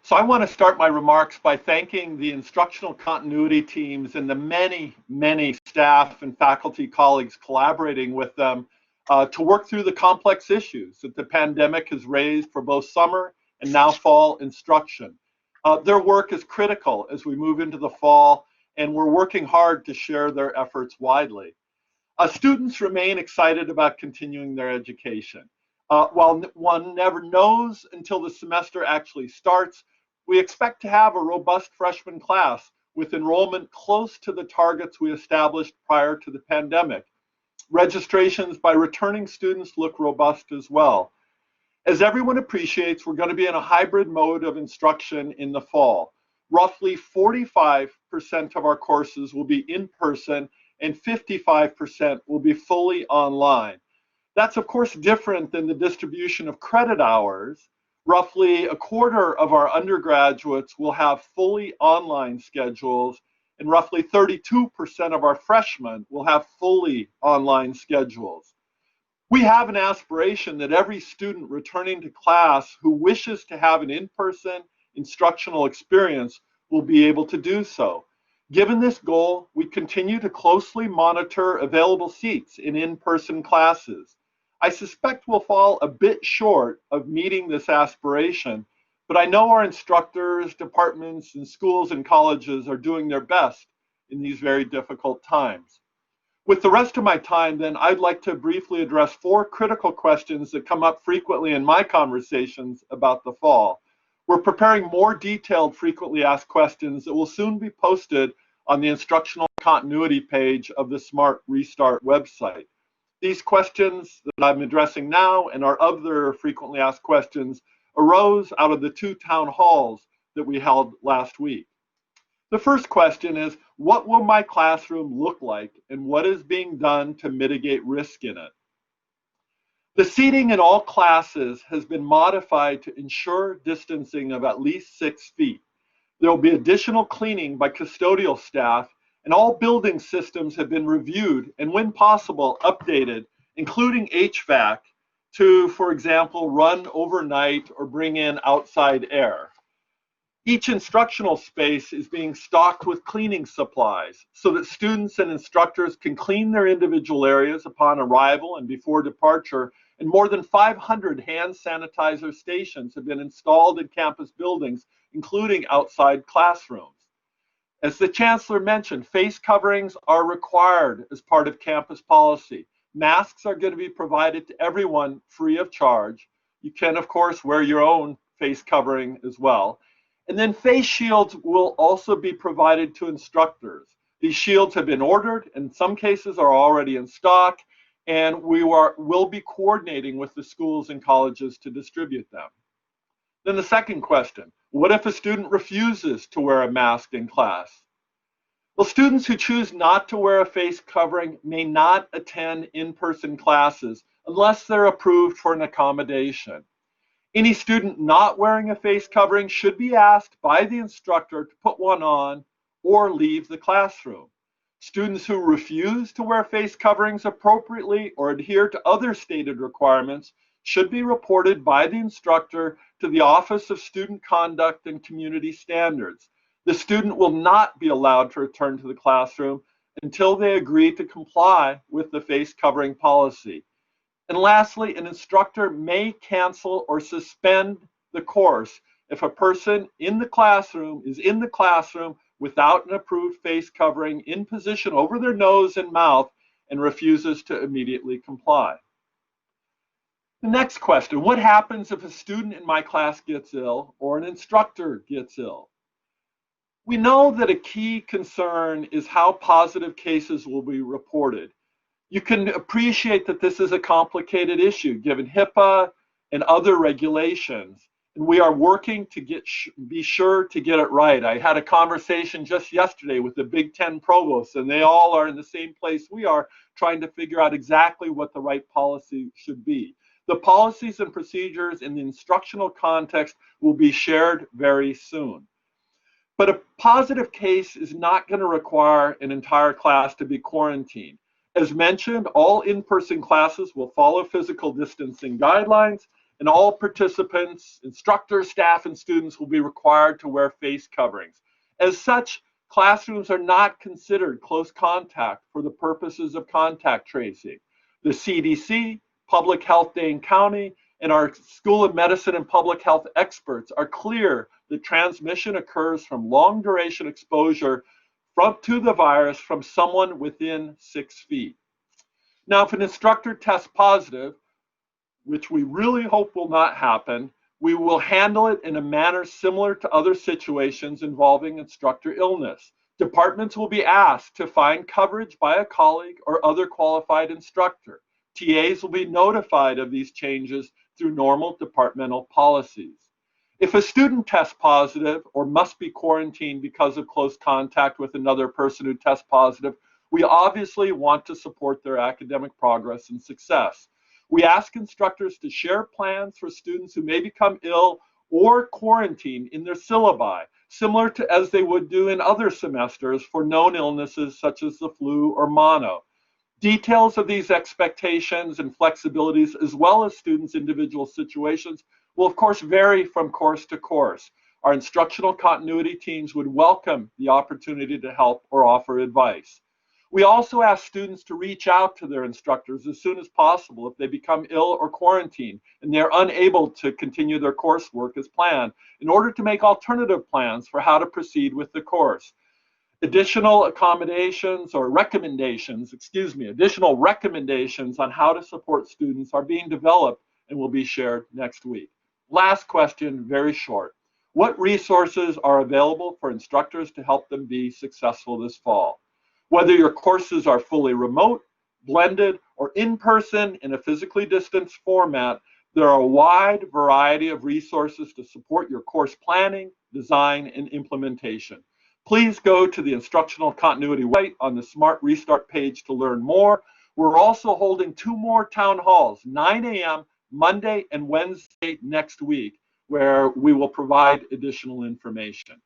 So I want to start my remarks by thanking the instructional continuity teams and the many staff and faculty colleagues collaborating with them to work through the complex issues that the pandemic has raised for both summer and now fall instruction. Their work is critical as we move into the fall, and we're working hard to share their efforts widely. Students remain excited about continuing their education. While one never knows until the semester actually starts, we expect to have a robust freshman class with enrollment close to the targets we established prior to the pandemic. Registrations by returning students look robust as well. As everyone appreciates, we're going to be in a hybrid mode of instruction in the fall. Roughly 45% of our courses will be in person and 55% will be fully online. That's of course different than the distribution of credit hours. Roughly a quarter of our undergraduates will have fully online schedules, and roughly 32% of our freshmen will have fully online schedules. We have an aspiration that every student returning to class who wishes to have an in-person instructional experience will be able to do so. Given this goal, we continue to closely monitor available seats in in-person classes. I suspect we'll fall a bit short of meeting this aspiration, but I know our instructors, departments, and schools and colleges are doing their best in these very difficult times. With the rest of my time, then, I'd like to briefly address 4 critical questions that come up frequently in my conversations about the fall. We're preparing more detailed frequently asked questions that will soon be posted on the instructional continuity page of the Smart Restart website. These questions that I'm addressing now and our other frequently asked questions arose out of the 2 town halls that we held last week. The first question is, what will my classroom look like and what is being done to mitigate risk in it? The seating in all classes has been modified to ensure distancing of at least 6 feet. There will be additional cleaning by custodial staff, and all building systems have been reviewed and, when possible, updated, including HVAC, to, for example, run overnight or bring in outside air. Each instructional space is being stocked with cleaning supplies so that students and instructors can clean their individual areas upon arrival and before departure, and more than 500 hand sanitizer stations have been installed in campus buildings, including outside classrooms. As the Chancellor mentioned, face coverings are required as part of campus policy. Masks are going to be provided to everyone free of charge. You can, of course, wear your own face covering as well. And then face shields will also be provided to instructors. These shields have been ordered, in some cases are already in stock, and will be coordinating with the schools and colleges to distribute them. Then the second question, what if a student refuses to wear a mask in class? Well, students who choose not to wear a face covering may not attend in-person classes unless they're approved for an accommodation. Any student not wearing a face covering should be asked by the instructor to put one on or leave the classroom. Students who refuse to wear face coverings appropriately or adhere to other stated requirements should be reported by the instructor to the Office of Student Conduct and Community Standards. The student will not be allowed to return to the classroom until they agree to comply with the face covering policy. And lastly, an instructor may cancel or suspend the course if a person in the classroom is in the classroom without an approved face covering in position over their nose and mouth and refuses to immediately comply. The next question, what happens if a student in my class gets ill or an instructor gets ill? We know that a key concern is how positive cases will be reported. You can appreciate that this is a complicated issue given HIPAA and other regulations, and we are working to be sure to get it right. I had a conversation just yesterday with the Big Ten provosts, and they all are in the same place we are, trying to figure out exactly what the right policy should be. The policies and procedures in the instructional context will be shared very soon. But a positive case is not going to require an entire class to be quarantined. As mentioned, all in-person classes will follow physical distancing guidelines, and all participants, instructors, staff, and students will be required to wear face coverings. As such, classrooms are not considered close contact for the purposes of contact tracing. The CDC, Public Health Dane County, and our School of Medicine and Public Health experts are clear that transmission occurs from long duration exposure to the virus from someone within 6 feet. Now, if an instructor tests positive, which we really hope will not happen, we will handle it in a manner similar to other situations involving instructor illness. Departments will be asked to find coverage by a colleague or other qualified instructor. TAs will be notified of these changes through normal departmental policies. If a student tests positive or must be quarantined because of close contact with another person who tests positive, we obviously want to support their academic progress and success. We ask instructors to share plans for students who may become ill or quarantine in their syllabi, similar to as they would do in other semesters for known illnesses such as the flu or mono. Details of these expectations and flexibilities, as well as students' individual situations, will of course vary from course to course. Our instructional continuity teams would welcome the opportunity to help or offer advice. We also ask students to reach out to their instructors as soon as possible if they become ill or quarantined and they're unable to continue their coursework as planned, in order to make alternative plans for how to proceed with the course. Additional recommendations on how to support students are being developed and will be shared next week. Last question, very short. What resources are available for instructors to help them be successful this fall? Whether your courses are fully remote, blended, or in person in a physically distanced format, there are a wide variety of resources to support your course planning, design, and implementation. Please go to the Instructional Continuity website on the Smart Restart page to learn more. We're also holding 2 more town halls, 9 a.m. Monday and Wednesday next week, where we will provide additional information.